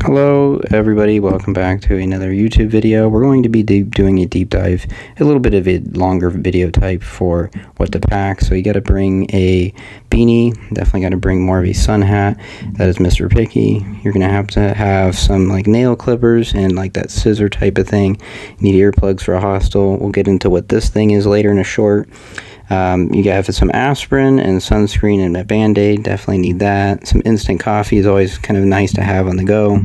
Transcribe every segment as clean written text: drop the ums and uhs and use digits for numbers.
Hello everybody, welcome back to another YouTube video. We're going to be doing a deep dive, a little bit of a longer video type for what to pack. So you got to bring a beanie, definitely got to bring more of a sun hat. That is Mr. Picky. You're going to have some like nail clippers and like that scissor type of thing. You need earplugs for a hostel. We'll get into what this thing is later in a short. You have some aspirin and sunscreen and a band-aid, definitely need that. Some instant coffee is always kind of nice to have on the go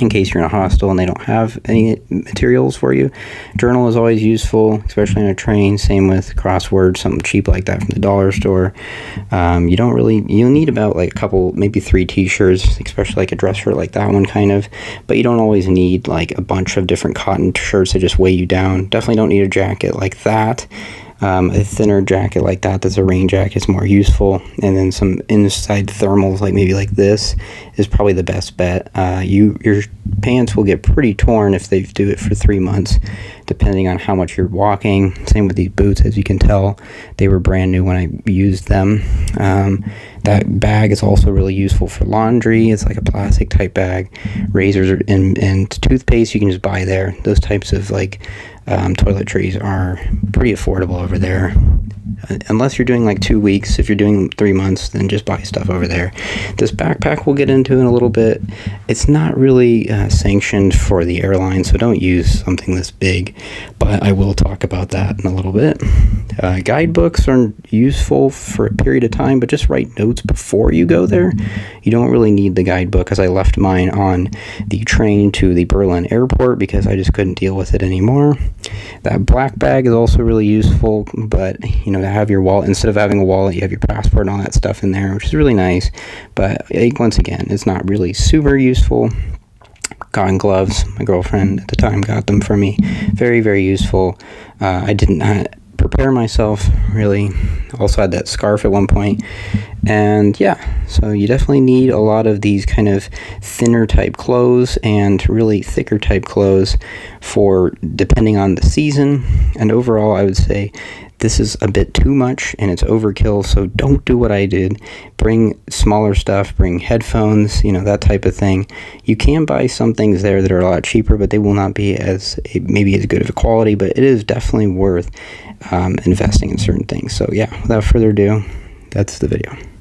in case you're in a hostel and they don't have any materials for you. Journal is always useful, especially on a train. Same with crosswords, something cheap like that from the dollar store. You'll need about like a couple, maybe 3 t-shirts, especially like a dress shirt like that one kind of, but you don't always need like a bunch of different cotton shirts that just weigh you down. Definitely don't need a jacket like that. A thinner jacket like that's a rain jacket is more useful, and then some inside thermals like maybe like this is probably the best bet. Your pants will get pretty torn if they do it for 3 months, depending on how much you're walking. Same with these boots, as you can tell, they were brand new when I used them. That bag is also really useful for laundry. It's like a plastic type bag. Razors and toothpaste you can just buy there. Those types of like toiletries are pretty affordable over there, unless you're doing like 2 weeks. If you're doing 3 months, then just buy stuff over there. This backpack we'll get into in a little bit. It's not really sanctioned for the airline, so don't use something this big, but I will talk about that in a little bit. Guidebooks are useful for a period of time, but just write notes before you go there. You don't really need the guidebook, because I left mine on the train to the Berlin airport because I just couldn't deal with it anymore. That black bag is also really useful, but to have your wallet, instead of having a wallet, you have your passport and all that stuff in there, which is really nice, but once again, it's not really super useful. Cotton gloves, my girlfriend at the time got them for me. Very, very useful. I did not prepare myself really. Also had that scarf at one point, and yeah, so you definitely need a lot of these kind of thinner type clothes and really thicker type clothes for depending on the season. And overall, I would say this is a bit too much and it's overkill, so don't do what I did. Bring smaller stuff, bring headphones, that type of thing. You can buy some things there that are a lot cheaper, but they will not be maybe as good of a quality, but it is definitely worth investing in certain things. So yeah, without further ado, that's the video.